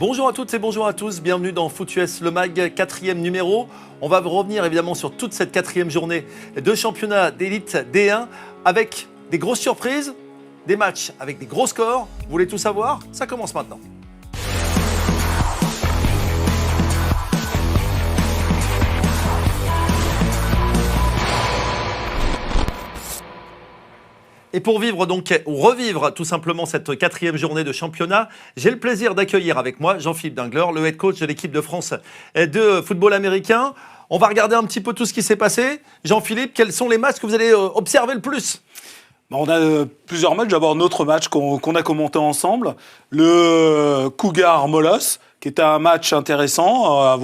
Bonjour à toutes et bonjour à tous, bienvenue dans Foot US Le Mag, 4e numéro. On va revenir évidemment sur toute cette 4e journée de championnat d'élite D1 avec des grosses surprises, des matchs avec des gros scores. Vous voulez tout savoir? Ça commence maintenant. Et pour vivre donc, ou revivre tout simplement cette 4e journée de championnat, j'ai le plaisir d'accueillir avec moi Jean-Philippe Dingler, le head coach de l'équipe de France de football américain. On va regarder un petit peu tout ce qui s'est passé. Jean-Philippe, quels sont les matchs que vous allez observer le plus? On a plusieurs matchs. D'abord, notre match qu'on a commenté ensemble, le Cougar-Molosses, qui était un match intéressant.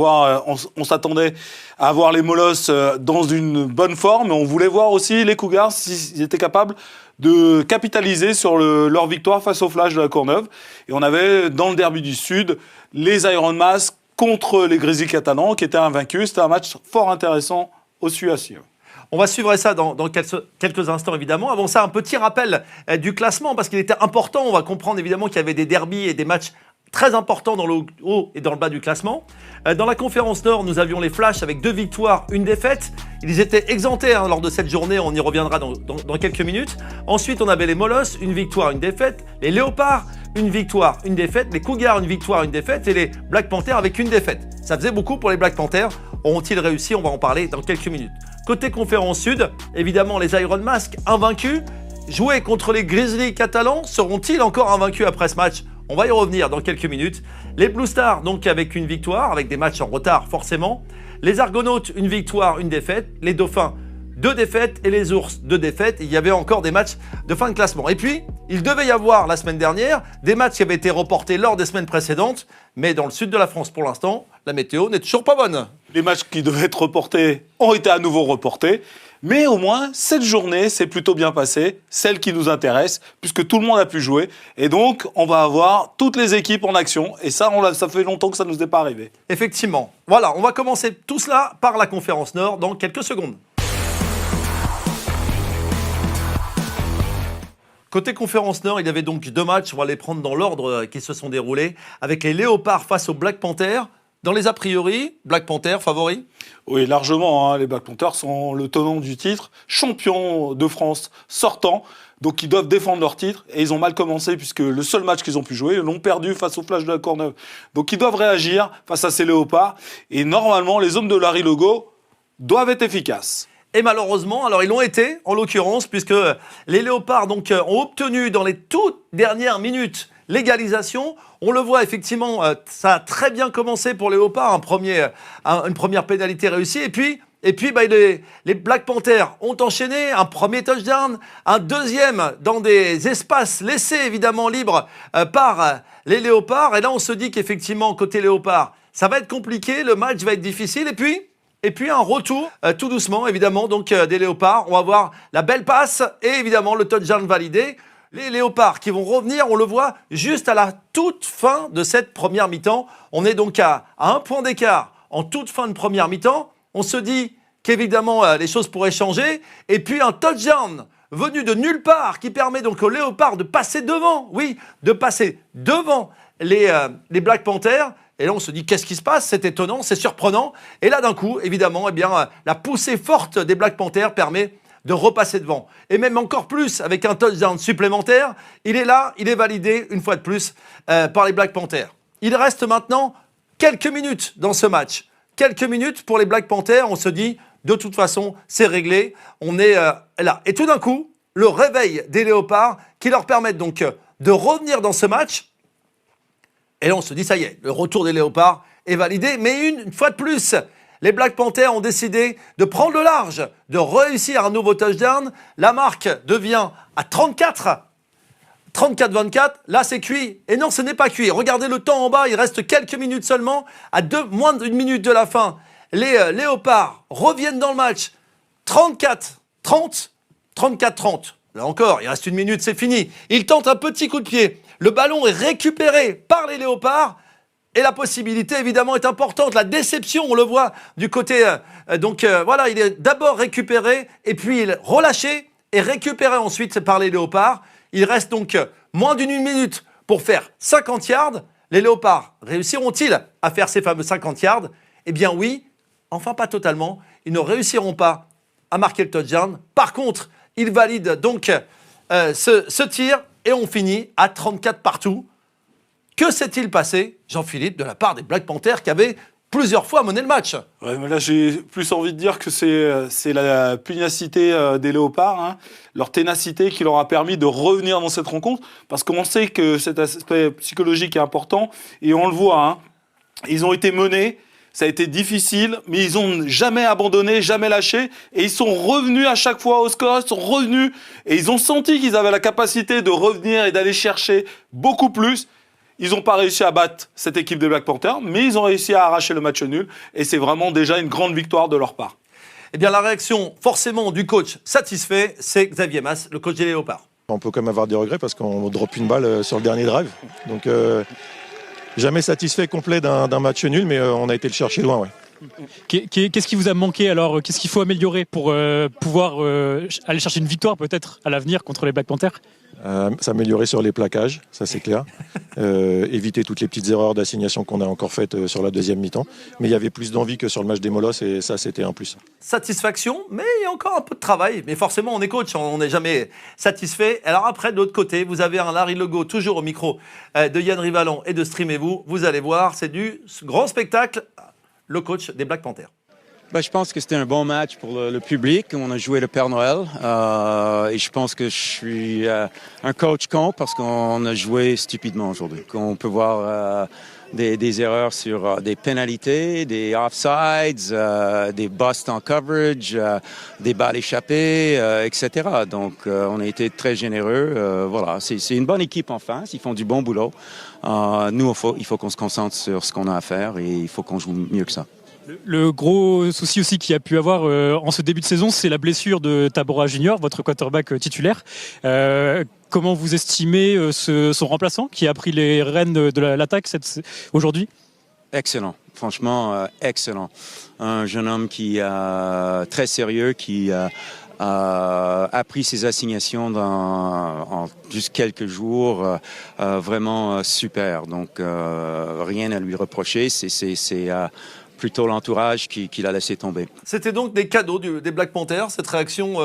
On s'attendait à voir les Molosses dans une bonne forme, mais on voulait voir aussi les Cougars s'ils étaient capables de capitaliser sur leur victoire face au Flash de la Courneuve. Et on avait, dans le derby du Sud, les Iron Mask contre les Grizzlies catalans, qui étaient invaincus. C'était un match fort intéressant aussi à suivre. On va suivre ça dans quelques instants, évidemment. Avant ça, un petit rappel du classement, parce qu'il était important. On va comprendre, évidemment, qu'il y avait des derbys et des matchs très importants dans le haut et dans le bas du classement. Dans la conférence Nord, nous avions les Flash avec 2 victoires, 1 défaite. Ils étaient exemptés lors de cette journée, on y reviendra dans quelques minutes. Ensuite, on avait les Molosses, 1 victoire, 1 défaite. Les Léopards, 1 victoire, 1 défaite. Les Cougars, 1 victoire, 1 défaite. Et les Black Panthers avec 1 défaite. Ça faisait beaucoup pour les Black Panthers. Auront-ils réussi? On va en parler dans quelques minutes. Côté conférence Sud, évidemment, les Iron Mask, invaincus. Jouer contre les Grizzlies catalans, seront-ils encore invaincus après ce match? On va y revenir dans quelques minutes. Les Blue Stars, donc avec 1 victoire, avec des matchs en retard forcément. Les Argonautes, 1 victoire, 1 défaite. Les Dauphins, 2 défaites. Et les Ours, 2 défaites. Il y avait encore des matchs de fin de classement. Et puis, il devait y avoir la semaine dernière des matchs qui avaient été reportés lors des semaines précédentes. Mais dans le sud de la France, pour l'instant, la météo n'est toujours pas bonne. Les matchs qui devaient être reportés ont été à nouveau reportés. Mais au moins, cette journée s'est plutôt bien passée, celle qui nous intéresse, puisque tout le monde a pu jouer. Et donc, on va avoir toutes les équipes en action. Et ça, ça fait longtemps que ça ne nous est pas arrivé. Effectivement. Voilà, on va commencer tout cela par la conférence Nord dans quelques secondes. Côté conférence Nord, il y avait donc 2 matchs, on va les prendre dans l'ordre qui se sont déroulés, avec les Léopards face aux Black Panthers. Dans les a priori, Black Panthers favoris? Oui, largement. Les Black Panthers sont le tenant du titre, champion de France sortant. Donc, ils doivent défendre leur titre. Et ils ont mal commencé puisque le seul match qu'ils ont pu jouer, ils l'ont perdu face au Flash de la Courneuve. Donc, ils doivent réagir face à ces Léopards. Et normalement, les hommes de Larry Legault doivent être efficaces. Et malheureusement, alors ils l'ont été, en l'occurrence, puisque les Léopards donc, ont obtenu dans les toutes dernières minutes l'égalisation. On le voit effectivement, ça a très bien commencé pour les Léopards, une première pénalité réussie. Et puis les Black Panthers ont enchaîné un premier touchdown, un deuxième dans des espaces laissés évidemment libres par les Léopards. Et là, on se dit qu'effectivement, côté Léopards, ça va être compliqué, le match va être difficile. Et puis un retour, tout doucement évidemment, donc des Léopards. On va voir la belle passe et évidemment le touchdown validé. Les Léopards qui vont revenir, on le voit juste à la toute fin de cette première mi-temps. On est donc à 1 point d'écart en toute fin de première mi-temps. On se dit qu'évidemment les choses pourraient changer. Et puis un touchdown venu de nulle part qui permet donc aux Léopards de passer devant, les Black Panthers. Et là, on se dit, qu'est-ce qui se passe? C'est étonnant, c'est surprenant. Et là, d'un coup, évidemment, la poussée forte des Black Panthers permet de repasser devant. Et même encore plus, avec un touchdown supplémentaire, il est là, il est validé, une fois de plus, par les Black Panthers. Il reste maintenant quelques minutes dans ce match. Quelques minutes pour les Black Panthers. On se dit, de toute façon, c'est réglé. On est là. Et tout d'un coup, le réveil des Léopards qui leur permettent donc de revenir dans ce match. Et là, on se dit, ça y est, le retour des Léopards est validé. Mais une fois de plus, les Black Panthers ont décidé de prendre le large, de réussir un nouveau touchdown. La marque devient à 34-24. Là, c'est cuit. Et non, ce n'est pas cuit. Regardez le temps en bas. Il reste quelques minutes seulement. À moins d'une minute de la fin, les Léopards reviennent dans le match. 34-30. Là encore, il reste une minute, c'est fini. Ils tentent un petit coup de pied. Le ballon est récupéré par les Léopards. Et la possibilité, évidemment, est importante. La déception, on le voit du côté... voilà, il est d'abord récupéré et puis il est relâché et récupéré ensuite par les Léopards. Il reste donc moins d'une minute pour faire 50 yards. les Léopards réussiront-ils à faire ces fameux 50 yards? Eh bien oui, enfin pas totalement. Ils ne réussiront pas à marquer le touchdown. Par contre, ils valident donc ce tir et on finit à 34 partout. Que s'est-il passé, Jean-Philippe, de la part des Black Panthers qui avaient plusieurs fois mené le match? Ouais, mais là, j'ai plus envie de dire que c'est la pugnacité des Léopards, hein, leur ténacité qui leur a permis de revenir dans cette rencontre, parce qu'on sait que cet aspect psychologique est important, et on le voit, hein, ils ont été menés, ça a été difficile, mais ils n'ont jamais abandonné, jamais lâché, et ils sont revenus à chaque fois au score, ils sont revenus, et ils ont senti qu'ils avaient la capacité de revenir et d'aller chercher beaucoup plus. Ils n'ont pas réussi à battre cette équipe des Black Panthers, mais ils ont réussi à arracher le match nul. Et c'est vraiment déjà une grande victoire de leur part. Eh bien, la réaction, forcément, du coach satisfait, c'est Xavier Mas, le coach des Léopards. On peut quand même avoir des regrets parce qu'on drop une balle sur le dernier drive. Donc, jamais satisfait complet d'un match nul, mais on a été le chercher loin, ouais. Qu'est-ce qui vous a manqué alors? Qu'est-ce qu'il faut améliorer pour pouvoir aller chercher une victoire peut-être à l'avenir contre les Black Panthers? S'améliorer sur les plaquages, ça c'est clair. Éviter toutes les petites erreurs d'assignation qu'on a encore faites sur la deuxième mi-temps. Mais il y avait plus d'envie que sur le match des Molosses et ça c'était un plus. Satisfaction, mais il y a encore un peu de travail. Mais forcément, on est coach, on n'est jamais satisfait. Alors après, de l'autre côté, vous avez un Larry Legault, toujours au micro de Yann Rivalon et de Streamez-vous. Vous allez voir, c'est du grand spectacle, le coach des Black Panthers. Je pense que c'était un bon match pour le public. On a joué le Père Noël et je pense que je suis un coach con parce qu'on a joué stupidement aujourd'hui. On peut voir des erreurs sur des pénalités, des offsides, des busts en coverage, des balles échappées, etc. Donc on a été très généreux. Voilà, c'est une bonne équipe en face. Ils font du bon boulot. Nous, il faut qu'on se concentre sur ce qu'on a à faire et il faut qu'on joue mieux que ça. Le gros souci aussi qu'il y a pu avoir en ce début de saison, c'est la blessure de Tabora Junior, votre quarterback titulaire. Comment vous estimez son remplaçant qui a pris les rênes de l'attaque aujourd'hui? Excellent, franchement excellent. Un jeune homme qui est très sérieux, qui a pris ses assignations en juste quelques jours, vraiment super. Donc rien à lui reprocher. C'est plutôt l'entourage qui l'a laissé tomber. C'était donc des cadeaux des Black Panthers, cette réaction,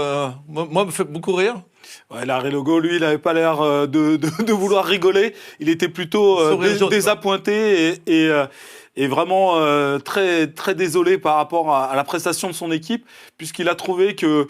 moi, me fait beaucoup rire. Ouais, Larry Legault, lui, il n'avait pas l'air de vouloir rigoler. Il était plutôt désappointé et vraiment très, très désolé par rapport à la prestation de son équipe, puisqu'il a trouvé que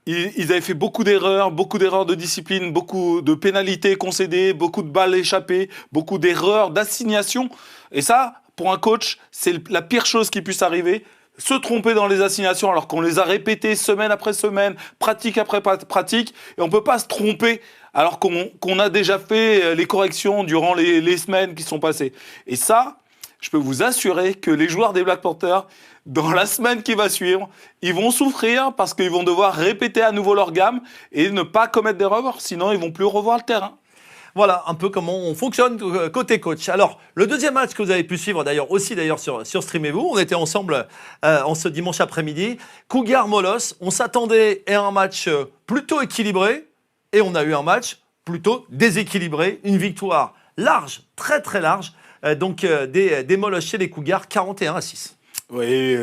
ils avaient fait beaucoup d'erreurs de discipline, beaucoup de pénalités concédées, beaucoup de balles échappées, beaucoup d'erreurs d'assignation. Et ça, pour un coach, c'est la pire chose qui puisse arriver. Se tromper dans les assignations alors qu'on les a répétées semaine après semaine, pratique après pratique. Et on ne peut pas se tromper alors qu'on a déjà fait les corrections durant les semaines qui sont passées. Et ça, je peux vous assurer que les joueurs des Black Panthers, dans la semaine qui va suivre, ils vont souffrir parce qu'ils vont devoir répéter à nouveau leur gamme et ne pas commettre d'erreurs, sinon ils ne vont plus revoir le terrain. Voilà un peu comment on fonctionne côté coach. Alors, le deuxième match que vous avez pu suivre d'ailleurs sur Streamez-vous, on était ensemble en ce dimanche après-midi. Cougar-Molosses, on s'attendait à un match plutôt équilibré et on a eu un match plutôt déséquilibré. Une victoire large, très très large, des Molosses chez les Cougars, 41-6. Oui,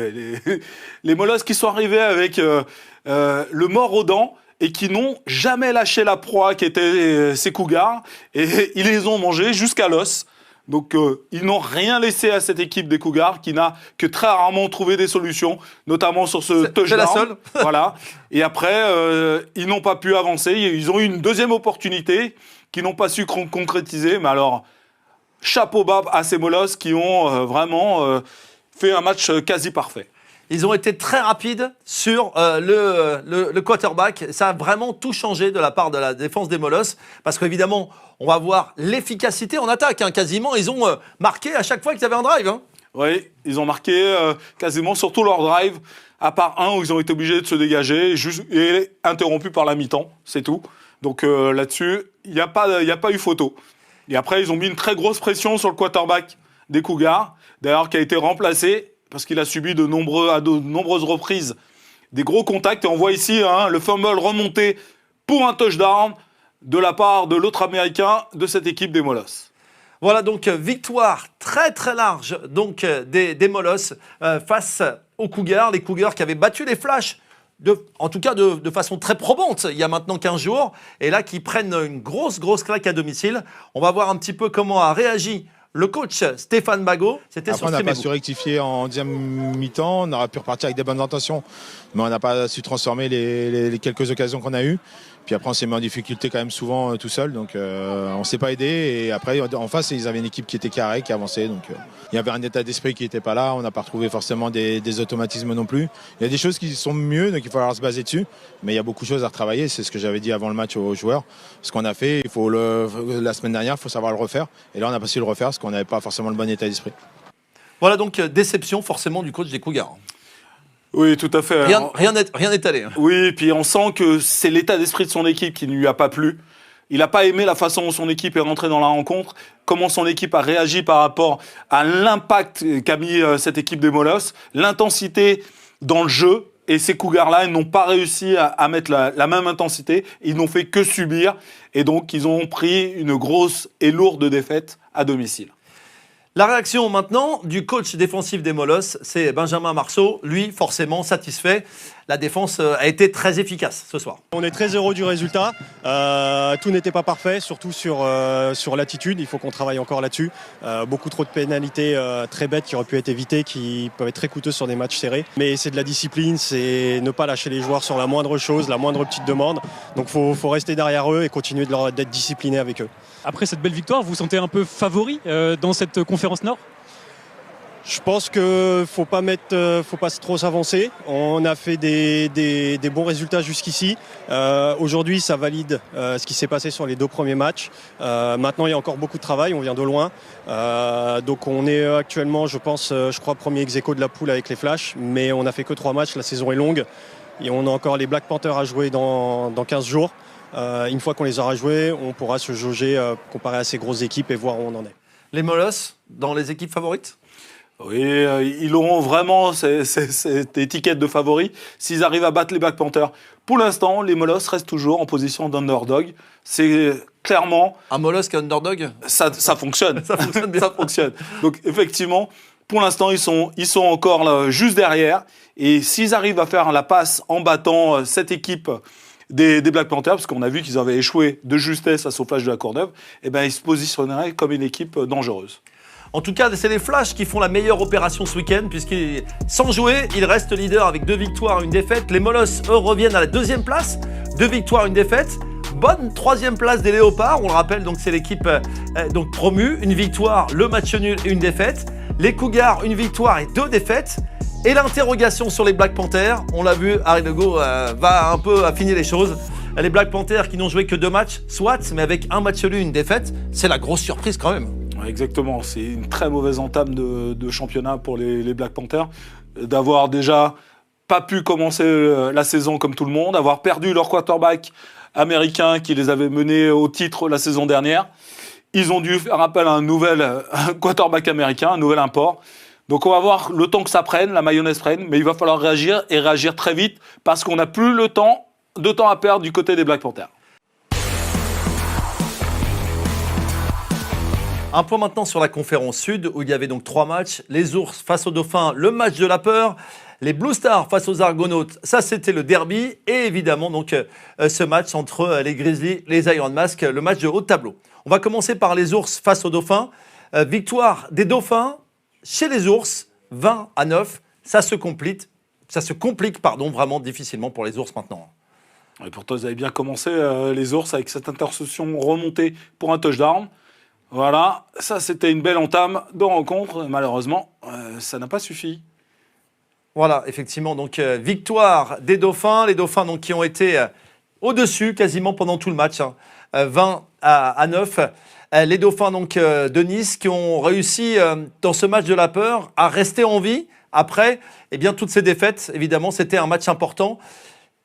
les Molosses qui sont arrivés avec le mort aux dents et qui n'ont jamais lâché la proie qui était ces Cougars, et ils les ont mangés jusqu'à l'os. Donc ils n'ont rien laissé à cette équipe des Cougars qui n'a que très rarement trouvé des solutions, notamment sur ce touchdown. C'est la seule. Voilà. Et après, ils n'ont pas pu avancer. Ils ont eu une deuxième opportunité qu'ils n'ont pas su concrétiser. Mais alors, chapeau bas à ces Molosses qui ont vraiment fait un match quasi parfait. Ils ont été très rapides sur le quarterback. Ça a vraiment tout changé de la part de la défense des Molosses. Parce qu'évidemment, on va voir l'efficacité en attaque. Quasiment, ils ont marqué à chaque fois qu'ils avaient un drive. Oui, ils ont marqué quasiment sur tout leur drive, à part un où ils ont été obligés de se dégager et interrompus par la mi-temps, c'est tout. Donc là-dessus, il n'y a pas eu photo. Et après, ils ont mis une très grosse pression sur le quarterback des Cougars, d'ailleurs qui a été remplacé parce qu'il a subi à de nombreuses reprises des gros contacts. Et on voit ici le fumble remonté pour un touchdown de la part de l'autre Américain de cette équipe des Molosses. Voilà donc victoire très très large donc des Molosses face aux Cougars. Les Cougars qui avaient battu les Flash, en tout cas de façon très probante il y a maintenant 15 jours. Et là qui prennent une grosse claque à domicile. On va voir un petit peu comment a réagi le coach Stéphane Bagot. C'était Après, sur on n'a pas Streamez-vous. su rectifier en deuxième mi-temps. On aurait pu repartir avec des bonnes intentions, mais on n'a pas su transformer les quelques occasions qu'on a eues. Puis après, on s'est mis en difficulté quand même souvent tout seul. Donc, on ne s'est pas aidé. Et après, en face, ils avaient une équipe qui était carrée, qui avançait. Donc, il y avait un état d'esprit qui n'était pas là. On n'a pas retrouvé forcément des automatismes non plus. Il y a des choses qui sont mieux, donc il va falloir se baser dessus. Mais il y a beaucoup de choses à retravailler. C'est ce que j'avais dit avant le match aux joueurs. Ce qu'on a fait, la semaine dernière, il faut savoir le refaire. Et là, on n'a pas su le refaire parce qu'on n'avait pas forcément le bon état d'esprit. Voilà donc déception forcément du coach des Cougars. Oui, tout à fait. Rien n'est allé. Oui, puis on sent que c'est l'état d'esprit de son équipe qui ne lui a pas plu. Il n'a pas aimé la façon dont son équipe est rentrée dans la rencontre, comment son équipe a réagi par rapport à l'impact qu'a mis cette équipe des Molosses, l'intensité dans le jeu. Et ces Cougars-là, ils n'ont pas réussi à mettre la même intensité. Ils n'ont fait que subir. Et donc, ils ont pris une grosse et lourde défaite à domicile. La réaction maintenant du coach défensif des Molosses, c'est Benjamin Marceau. Lui, forcément satisfait. La défense a été très efficace ce soir. On est très heureux du résultat. Tout n'était pas parfait, surtout sur l'attitude. Il faut qu'on travaille encore là-dessus. Beaucoup trop de pénalités très bêtes qui auraient pu être évitées, qui peuvent être très coûteuses sur des matchs serrés. Mais c'est de la discipline, c'est ne pas lâcher les joueurs sur la moindre chose, la moindre petite demande. Donc il faut rester derrière eux et continuer d'être discipliné avec eux. Après cette belle victoire, vous vous sentez un peu favori dans cette conférence Nord ? Je pense qu'il faut pas trop s'avancer. On a fait des bons résultats jusqu'ici. Aujourd'hui, ça valide ce qui s'est passé sur les 2 premiers matchs. Maintenant, il y a encore beaucoup de travail. On vient de loin. Donc, on est actuellement, je crois, premier ex-aequo de la poule avec les Flash. Mais on n'a fait que 3 matchs. La saison est longue. Et on a encore les Black Panthers à jouer dans 15 jours. Une fois qu'on les aura joués, on pourra se jauger comparé à ces grosses équipes et voir où on en est. Les Molosses dans les équipes favorites ? Oui, ils auront vraiment cette étiquette de favori s'ils arrivent à battre les Black Panthers. Pour l'instant, les Molosses restent toujours en position d'underdog. C'est clairement... Un Molosse qui est underdog ? Ça fonctionne. Ça fonctionne bien. Ça fonctionne. Donc effectivement, pour l'instant, ils sont encore là, juste derrière. Et s'ils arrivent à faire la passe en battant cette équipe des Black Panthers, parce qu'on a vu qu'ils avaient échoué de justesse face au Flash de la Courneuve, eh ben, ils se positionneraient comme une équipe dangereuse. En tout cas, c'est les Flash qui font la meilleure opération ce week-end, puisque sans jouer, ils restent leaders avec 2 victoires et 1 défaite. Les Molosses, eux, reviennent à la 2e place, 2 victoires, 1 défaite. Bonne 3e place des Léopards, on le rappelle, donc c'est l'équipe donc promue. 1 victoire, le match nul et 1 défaite. Les Cougars, 1 victoire et 2 défaites. Et l'interrogation sur les Black Panthers, on l'a vu, Harry Legault va un peu affiner les choses. Les Black Panthers qui n'ont joué que 2 matchs, soit, mais avec 1 match nul, 1 défaite, c'est la grosse surprise quand même. Exactement, c'est une très mauvaise entame de championnat pour les Black Panthers. D'avoir déjà pas pu commencer la saison comme tout le monde, avoir perdu leur quarterback américain qui les avait menés au titre la saison dernière. Ils ont dû faire appel à un nouvel quarterback américain, un nouvel import. Donc on va voir le temps que ça prenne, la mayonnaise prenne, mais il va falloir réagir et réagir très vite parce qu'on n'a plus de temps à perdre du côté des Black Panthers. Un point maintenant sur la conférence Sud où il y avait donc 3 matchs. Les Ours face aux Dauphins, le match de la peur. Les Blue Stars face aux Argonautes, ça c'était le derby. Et évidemment donc ce match entre les Grizzlies, les Iron Mask, le match de haut de tableau. On va commencer par les Ours face aux Dauphins. Victoire des Dauphins chez les Ours, 20-9. Ça se complique vraiment difficilement pour les Ours maintenant. Et pourtant ils avaient bien commencé les Ours avec cette interception remontée pour un touchdown. Voilà, ça c'était une belle entame de rencontre. Malheureusement, ça n'a pas suffi. Voilà, effectivement, donc victoire des Dauphins. Les Dauphins donc, qui ont été au-dessus quasiment pendant tout le match, 20-9. Les Dauphins donc, de Nice qui ont réussi dans ce match de la peur à rester en vie. Après, eh bien, toutes ces défaites, évidemment, c'était un match important.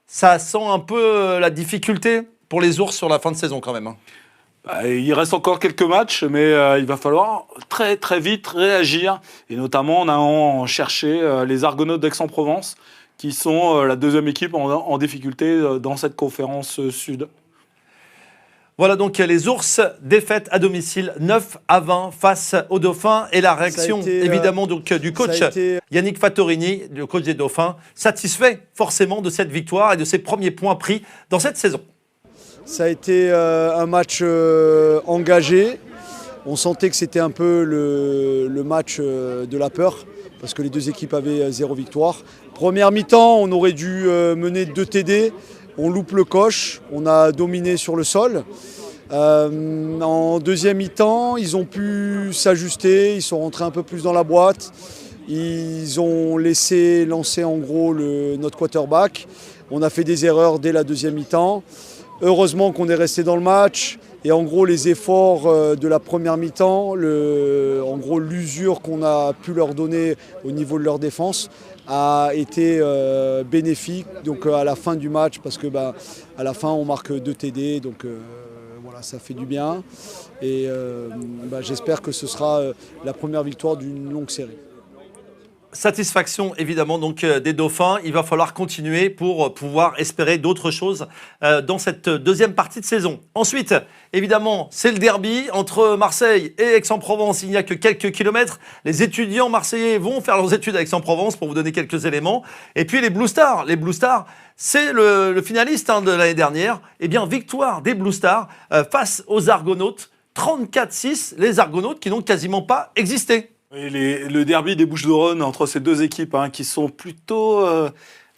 Ça sent un peu la difficulté pour les Ours sur la fin de saison quand même. Il reste encore quelques matchs, mais il va falloir très très vite réagir, et notamment en allant chercher les Argonautes d'Aix-en-Provence, qui sont la 2e équipe en difficulté dans cette conférence Sud. Voilà donc les ours défaites à domicile 9-20 face aux Dauphins et la réaction évidemment donc, du coach Yannick Fattorini, le coach des Dauphins, satisfait forcément de cette victoire et de ses premiers points pris dans cette saison. Ça a été un match engagé. On sentait que c'était un peu le match de la peur parce que les deux équipes avaient 0 victoire. Première mi-temps, on aurait dû mener 2 TD. On loupe le coche, on a dominé sur le sol. En deuxième mi-temps, ils ont pu s'ajuster, ils sont rentrés un peu plus dans la boîte. Ils ont laissé lancer en gros notre quarterback. On a fait des erreurs dès la deuxième mi-temps. Heureusement qu'on est resté dans le match. Et en gros, les efforts de la première mi-temps, en gros l'usure qu'on a pu leur donner au niveau de leur défense a été bénéfique donc à la fin du match parce que à la fin on marque 2 TD donc voilà, ça fait du bien et j'espère que ce sera la première victoire d'une longue série. Satisfaction évidemment donc des Dauphins. Il va falloir continuer pour pouvoir espérer d'autres choses dans cette deuxième partie de saison. Ensuite, évidemment, c'est le derby entre Marseille et Aix-en-Provence. Il n'y a que quelques kilomètres. Les étudiants marseillais vont faire leurs études à Aix-en-Provence pour vous donner quelques éléments. Et puis les Blue Stars. Les Blue Stars, c'est le finaliste de l'année dernière. Eh bien, victoire des Blue Stars face aux Argonautes. 34-6, les Argonautes qui n'ont quasiment pas existé. Et le derby des Bouches-du-Rhône entre ces deux équipes qui sont plutôt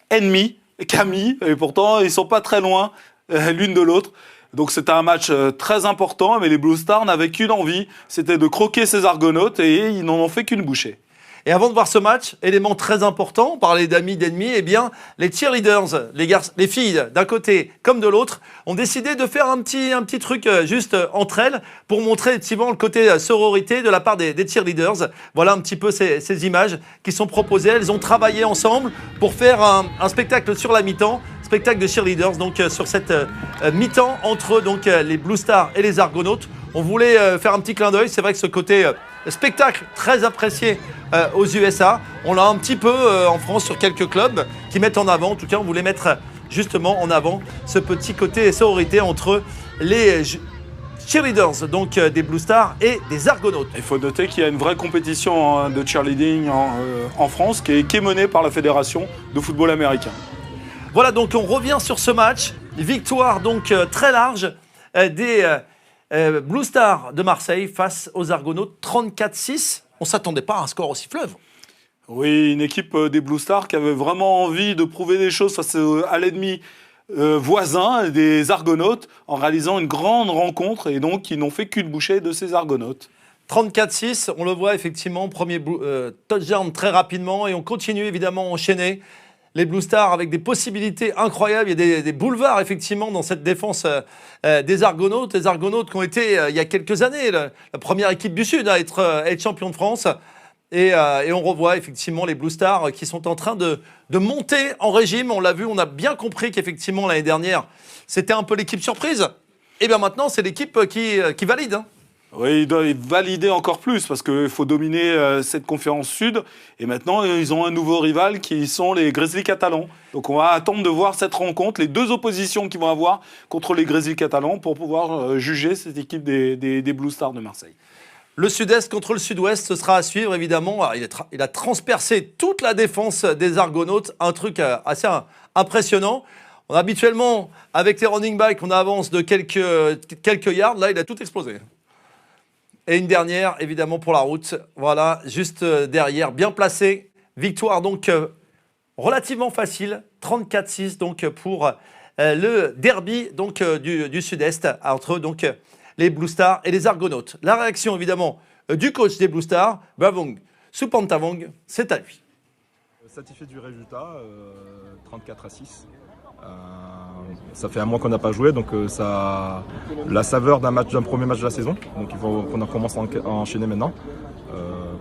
ennemies qu'amis, et pourtant ils ne sont pas très loin l'une de l'autre. Donc c'était un match très important, mais les Blue Stars n'avaient qu'une envie, c'était de croquer ces Argonautes, et ils n'en ont fait qu'une bouchée. Et avant de voir ce match, élément très important, on parlait d'amis, d'ennemis, eh bien, les cheerleaders, les filles d'un côté comme de l'autre, ont décidé de faire un petit truc juste entre elles pour montrer effectivement le côté sororité de la part des cheerleaders. Voilà un petit peu ces images qui sont proposées. Elles ont travaillé ensemble pour faire un spectacle sur la mi-temps, spectacle de cheerleaders, donc sur cette mi-temps entre donc, les Blue Stars et les Argonautes. On voulait faire un petit clin d'œil, c'est vrai que ce côté spectacle très apprécié aux USA. On l'a un petit peu en France sur quelques clubs qui mettent en avant, en tout cas on voulait mettre justement en avant ce petit côté sororité entre les cheerleaders donc des Blue Stars et des Argonautes. Il faut noter qu'il y a une vraie compétition de cheerleading en France qui est menée par la Fédération de football américain. Voilà, donc on revient sur ce match. Victoire donc très large des Blue Stars de Marseille face aux Argonautes, 34-6. On ne s'attendait pas à un score aussi fleuve. Oui, une équipe des Blue Stars qui avait vraiment envie de prouver des choses face à l'ennemi voisin des Argonautes en réalisant une grande rencontre et donc qui n'ont fait qu'une bouchée de ces Argonautes. 34-6, on le voit effectivement, premier touchdown très rapidement et on continue évidemment à enchaîner. Les Blue Stars avec des possibilités incroyables. Il y a des boulevards effectivement dans cette défense des Argonautes. Les Argonautes qui ont été il y a quelques années la première équipe du Sud à être champion de France. Et on revoit effectivement les Blue Stars qui sont en train de monter en régime. On l'a vu, on a bien compris qu'effectivement l'année dernière c'était un peu l'équipe surprise. Et bien maintenant c'est l'équipe qui valide. Oui, ils doivent valider encore plus parce qu'il faut dominer cette conférence sud. Et maintenant, ils ont un nouveau rival qui sont les Grizzlies catalans. Donc on va attendre de voir cette rencontre, les deux oppositions qu'ils vont avoir contre les Grizzlies catalans pour pouvoir juger cette équipe des Blue Stars de Marseille. Le sud-est contre le sud-ouest, ce sera à suivre évidemment. Il a transpercé toute la défense des Argonautes, un truc assez impressionnant. Habituellement, avec les running backs, on avance de quelques yards. Là, il a tout explosé. Et une dernière, évidemment, pour la route. Voilà, juste derrière, bien placé. Victoire donc relativement facile, 34-6 donc pour le derby donc, du Sud-Est entre donc, les Blue Stars et les Argonautes. La réaction, évidemment, du coach des Blue Stars, Bavong Supantavong, c'est à lui. Satisfait du résultat, 34-6. Ça fait un mois qu'on n'a pas joué, donc ça a la saveur d'un premier match de la saison. Donc il faut qu'on commence à enchaîner maintenant.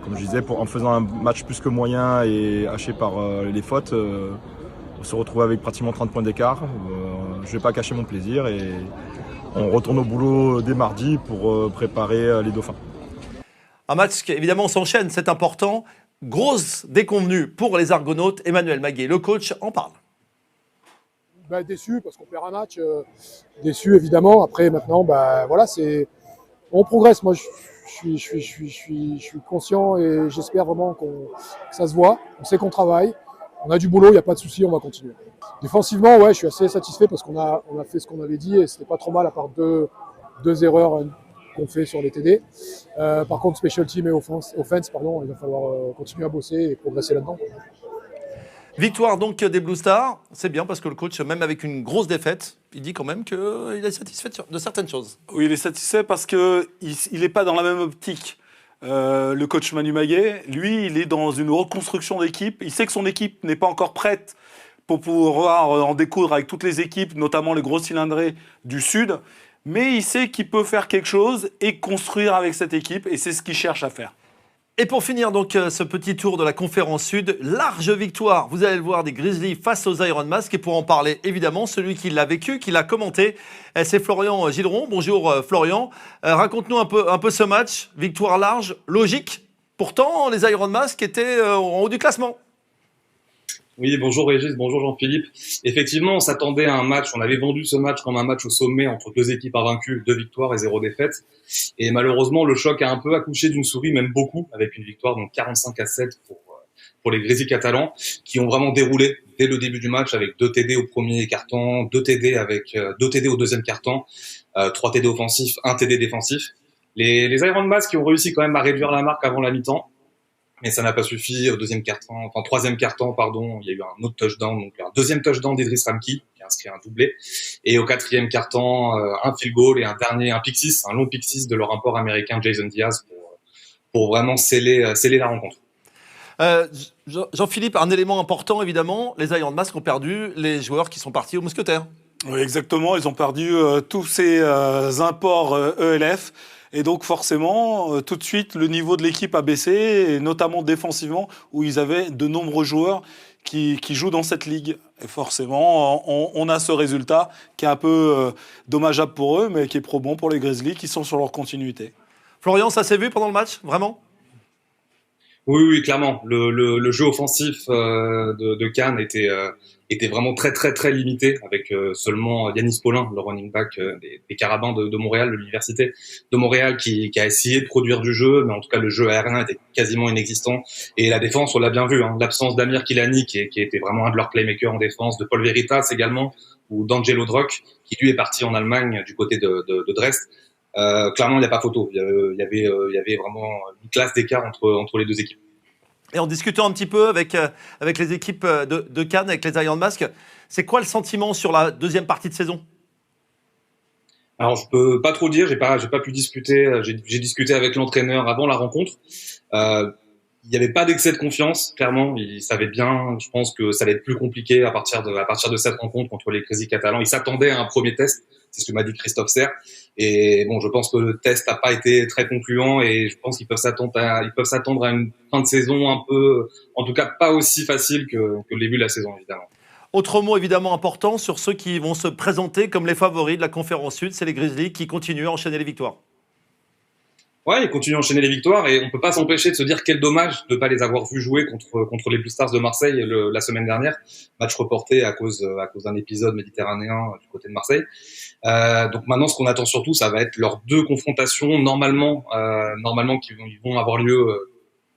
Comme je disais, en faisant un match plus que moyen et haché par les fautes, on se retrouve avec pratiquement 30 points d'écart. Je ne vais pas cacher mon plaisir et on retourne au boulot dès mardi pour préparer les Dauphins. Un match qui évidemment s'enchaîne, c'est important. Grosse déconvenue pour les Argonautes. Emmanuel Maguet, le coach, en parle. Déçu parce qu'on perd un match, déçu évidemment. Après maintenant, voilà, on progresse. Moi, je suis conscient et j'espère vraiment que ça se voit. On sait qu'on travaille, on a du boulot, il n'y a pas de souci, on va continuer. Défensivement, ouais, je suis assez satisfait parce qu'on a fait ce qu'on avait dit et c'était pas trop mal à part deux erreurs qu'on fait sur les TD. Par contre, special team et offense, il va falloir continuer à bosser et progresser là-dedans. Victoire donc des Blue Stars, c'est bien parce que le coach, même avec une grosse défaite, il dit quand même qu'il est satisfait de certaines choses. Oui, il est satisfait parce qu'il n'est pas dans la même optique. Le coach Manu Maguet, lui, il est dans une reconstruction d'équipe. Il sait que son équipe n'est pas encore prête pour pouvoir en découdre avec toutes les équipes, notamment les gros cylindrés du Sud. Mais il sait qu'il peut faire quelque chose et construire avec cette équipe, et c'est ce qu'il cherche à faire. Et pour finir donc ce petit tour de la conférence Sud, large victoire, vous allez le voir, des Grizzlies face aux Iron Mask. Et pour en parler, évidemment, celui qui l'a vécu, qui l'a commenté, c'est Florian Gilleron. Bonjour Florian, raconte-nous un peu ce match, victoire large, logique. Pourtant, les Iron Mask étaient en haut du classement. Oui, bonjour Régis, bonjour Jean-Philippe. Effectivement, on s'attendait à un match, on avait vendu ce match comme un match au sommet entre deux équipes invaincues, 2 victoires et 0 défaite. Et malheureusement, le choc a un peu accouché d'une souris, même beaucoup, avec une victoire, donc 45-7 pour les Grizzlies catalans, qui ont vraiment déroulé dès le début du match avec 2 TD au premier quart-temps, 2 TD au deuxième quart-temps, 3 TD offensifs, 1 TD défensif. Les Iron Mask qui ont réussi quand même à réduire la marque avant la mi-temps. Mais ça n'a pas suffi au troisième quart-temps, pardon. Il y a eu un autre touchdown, donc un deuxième touchdown d'Idris Ramki, qui a inscrit un doublé. Et au quatrième quart-temps, un field goal et un long pick six de leur import américain Jason Diaz pour vraiment sceller la rencontre. Jean-Philippe, un élément important, évidemment, les Iron Mask ont perdu les joueurs qui sont partis aux Mousquetaires. Oui, exactement. Ils ont perdu tous ces imports ELF. Et donc forcément, tout de suite, le niveau de l'équipe a baissé, et notamment défensivement, où ils avaient de nombreux joueurs qui jouent dans cette ligue. Et forcément, on a ce résultat qui est un peu dommageable pour eux, mais qui est probant pour les Grizzlies, qui sont sur leur continuité. Florian, ça s'est vu pendant le match, vraiment ? Oui, clairement. Le jeu offensif de Cannes était vraiment très très très limité, avec seulement Yanis Paulin, le running back des Carabins de Montréal, de l'université de Montréal, qui a essayé de produire du jeu, mais en tout cas le jeu aérien était quasiment inexistant. Et la défense, on l'a bien vu, l'absence d'Amir Kilani, qui était vraiment un de leurs playmakers en défense, de Paul Veritas également, ou d'Angelo Druck, qui lui est parti en Allemagne du côté de Dresde. Clairement, il n'y a pas photo. Il y avait vraiment une classe d'écart entre les deux équipes. Et en discutant un petit peu avec les équipes de Cannes, avec les Iron Mask, c'est quoi le sentiment sur la deuxième partie de saison ? Alors, je peux pas trop dire, j'ai pas pu discuter. J'ai discuté avec l'entraîneur avant la rencontre. Il n'y avait pas d'excès de confiance, clairement. Il savait bien, je pense que ça allait être plus compliqué à partir de cette rencontre contre les Grizzlies catalans. Il s'attendait à un premier test, c'est ce que m'a dit Christophe Serre. Et bon, je pense que le test n'a pas été très concluant, et je pense qu'ils peuvent s'attendre à une fin de saison un peu, en tout cas pas aussi facile que le début de la saison, évidemment. Autre mot évidemment important sur ceux qui vont se présenter comme les favoris de la conférence Sud, c'est les Grizzlies qui continuent à enchaîner les victoires. Ouais, ils continuent à enchaîner les victoires, et on peut pas s'empêcher de se dire quel dommage de pas les avoir vus jouer contre les Blue Stars de Marseille la semaine dernière. Match reporté à cause d'un épisode méditerranéen du côté de Marseille. Donc maintenant, ce qu'on attend surtout, ça va être leurs 2 confrontations normalement ils vont avoir lieu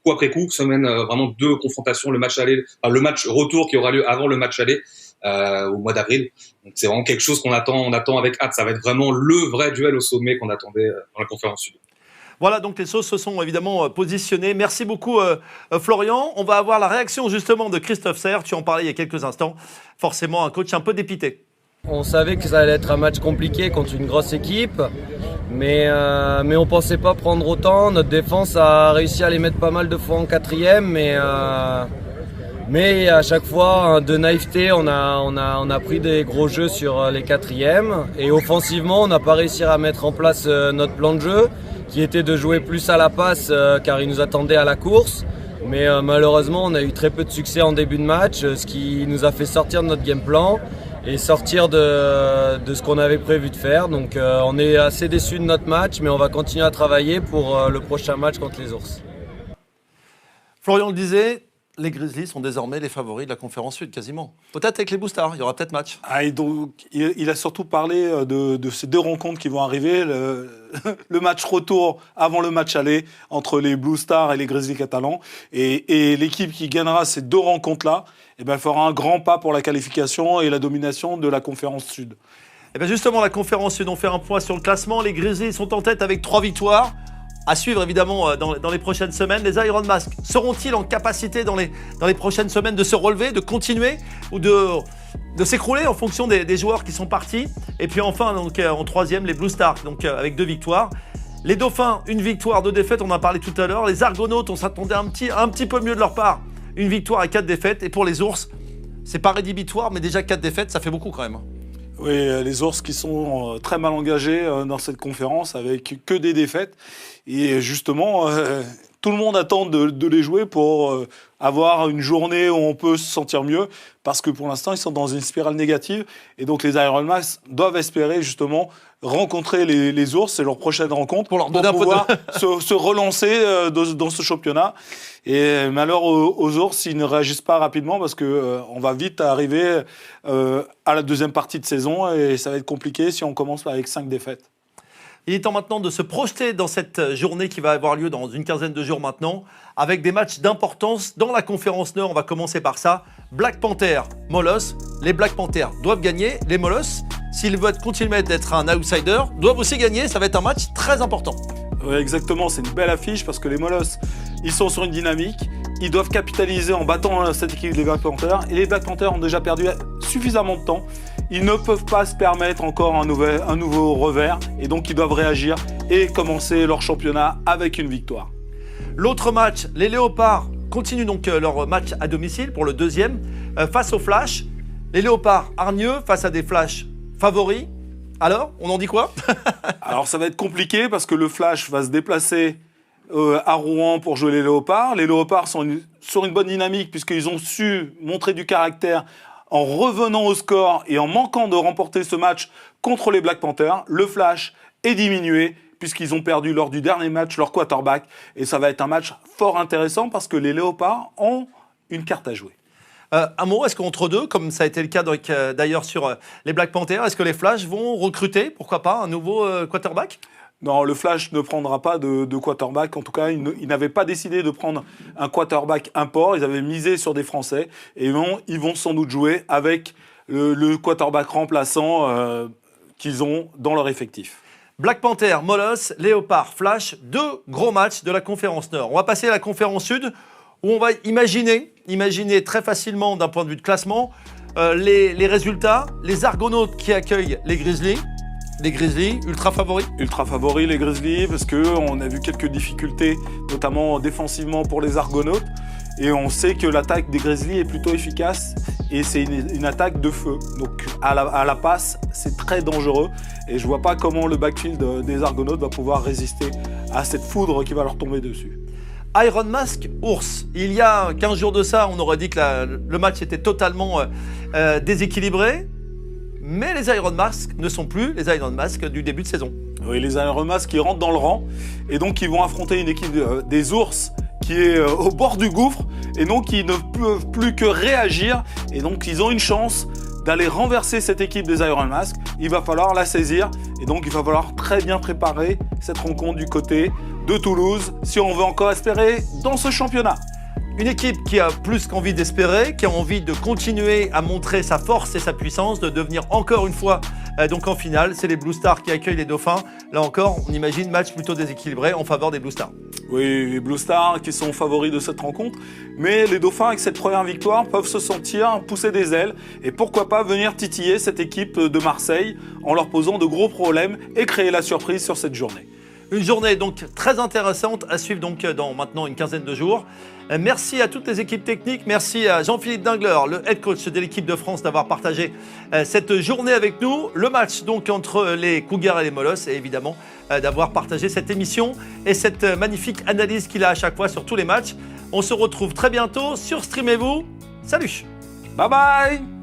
coup après coup, semaine, vraiment 2 confrontations, le match retour qui aura lieu avant le match aller au mois d'avril. Donc c'est vraiment quelque chose qu'on attend avec hâte. Ça va être vraiment le vrai duel au sommet qu'on attendait dans la conférence Sud. Voilà, donc les choses se sont évidemment positionnées. Merci beaucoup Florian. On va avoir la réaction justement de Christophe Serre. Tu en parlais il y a quelques instants. Forcément un coach un peu dépité. On savait que ça allait être un match compliqué contre une grosse équipe, mais on pensait pas prendre autant. Notre défense a réussi à les mettre pas mal de fois en 4e, mais à chaque fois de naïveté, on a pris des gros jeux sur les 4e, et offensivement on n'a pas réussi à mettre en place notre plan de jeu, qui était de jouer plus à la passe car ils nous attendaient à la course. Mais malheureusement, on a eu très peu de succès en début de match, ce qui nous a fait sortir de notre game plan et sortir de ce qu'on avait prévu de faire. Donc on est assez déçus de notre match, mais on va continuer à travailler pour le prochain match contre les Ours. Florian le disait, les Grizzlies sont désormais les favoris de la conférence Sud, quasiment. Peut-être avec les Blue Stars, il y aura peut-être match. Et donc, il a surtout parlé de ces deux rencontres qui vont arriver. Le match retour avant le match aller entre les Blue Stars et les Grizzlies catalans. Et l'équipe qui gagnera ces deux rencontres-là fera un grand pas pour la qualification et la domination de la conférence Sud. Et bien justement, la conférence Sud, on fait un point sur le classement. Les Grizzlies sont en tête avec 3 victoires. À suivre évidemment dans les prochaines semaines. Les Iron Mask seront-ils en capacité dans les prochaines semaines de se relever, de continuer ou de s'écrouler en fonction des joueurs qui sont partis? Et puis enfin, donc, en troisième, les Blue Stars, donc, avec 2 victoires. Les Dauphins, 1 victoire, 2 défaites, on en a parlé tout à l'heure. Les Argonautes, on s'attendait un petit peu mieux de leur part. 1 victoire et 4 défaites. Et pour les Ours, c'est pas rédhibitoire, mais déjà 4 défaites, ça fait beaucoup quand même. Oui, les Ours qui sont très mal engagés dans cette conférence avec que des défaites. Et justement, tout le monde attend de les jouer pour avoir une journée où on peut se sentir mieux. Parce que pour l'instant, ils sont dans une spirale négative. Et donc les Iron Mask doivent espérer justement rencontrer les Ours. C'est leur prochaine rencontre pour pouvoir se relancer dans ce championnat. Et malheur aux Ours s'ils ne réagissent pas rapidement parce qu'on va vite arriver à la deuxième partie de saison et ça va être compliqué si on commence avec 5 défaites. Il est temps maintenant de se projeter dans cette journée qui va avoir lieu dans une quinzaine de jours maintenant, avec des matchs d'importance dans la conférence Nord. On va commencer par ça. Black Panther, Molos. Les Black Panthers doivent gagner. Les Molos, s'ils veulent continuer d'être un outsider, doivent aussi gagner. Ça va être un match très important. Oui, exactement, c'est une belle affiche parce que les Molos, ils sont sur une dynamique. Ils doivent capitaliser en battant cette équipe des Black Panthers. Et les Black Panthers ont déjà perdu suffisamment de temps. Ils ne peuvent pas se permettre encore un nouveau revers. Et donc, ils doivent réagir et commencer leur championnat avec une victoire. L'autre match, les Léopards continuent donc leur match à domicile pour le deuxième face aux Flash. Les Léopards hargneux face à des Flash favoris. Alors, on en dit quoi? Alors, ça va être compliqué parce que le Flash va se déplacer à Rouen pour jouer les Léopards. Les Léopards sont sur une bonne dynamique puisqu'ils ont su montrer du caractère en revenant au score et en manquant de remporter ce match contre les Black Panthers. Le Flash est diminué puisqu'ils ont perdu lors du dernier match leur quarterback. Et ça va être un match fort intéressant parce que les Léopards ont une carte à jouer. Un mot, est-ce qu'entre deux, comme ça a été le cas d'ailleurs sur les Black Panthers, est-ce que les Flash vont recruter, pourquoi pas, un nouveau quarterback? Non, le Flash ne prendra pas de quarterback. En tout cas, ils n'avaient pas décidé de prendre un quarterback import. Ils avaient misé sur des Français. Et ils vont sans doute jouer avec le quarterback remplaçant qu'ils ont dans leur effectif. Black Panther, Molos, Léopard, Flash, 2 gros matchs de la conférence Nord. On va passer à la conférence Sud, où on va imaginer très facilement d'un point de vue de classement les résultats. Les Argonautes qui accueillent les Grizzlies. Les Grizzlies, ultra favoris? Ultra favoris les Grizzlies parce qu'on a vu quelques difficultés, notamment défensivement pour les Argonautes. Et on sait que l'attaque des Grizzlies est plutôt efficace et c'est une attaque de feu. Donc à la passe, c'est très dangereux. Et je ne vois pas comment le backfield des Argonautes va pouvoir résister à cette foudre qui va leur tomber dessus. Iron Mask, Ours. Il y a 15 jours de ça, on aurait dit que le match était totalement déséquilibré. Mais les Iron Mask ne sont plus les Iron Mask du début de saison. Oui, les Iron Mask qui rentrent dans le rang et donc ils vont affronter une équipe des Ours qui est au bord du gouffre et donc ils ne peuvent plus que réagir et donc ils ont une chance d'aller renverser cette équipe des Iron Mask. Il va falloir la saisir et donc il va falloir très bien préparer cette rencontre du côté de Toulouse si on veut encore espérer dans ce championnat. Une équipe qui a plus qu'envie d'espérer, qui a envie de continuer à montrer sa force et sa puissance, de devenir encore une fois donc en finale. C'est les Blue Stars qui accueillent les Dauphins. Là encore, on imagine match plutôt déséquilibré en faveur des Blue Stars. Oui, les Blue Stars qui sont favoris de cette rencontre. Mais les Dauphins, avec cette première victoire, peuvent se sentir pousser des ailes. Et pourquoi pas venir titiller cette équipe de Marseille en leur posant de gros problèmes et créer la surprise sur cette journée. Une journée donc très intéressante à suivre donc dans maintenant une quinzaine de jours. Merci à toutes les équipes techniques, merci à Jean-Philippe Dingler, le head coach de l'équipe de France, d'avoir partagé cette journée avec nous. Le match donc entre les Cougars et les Molos et évidemment d'avoir partagé cette émission et cette magnifique analyse qu'il a à chaque fois sur tous les matchs. On se retrouve très bientôt sur Streamez-vous. Salut! Bye bye!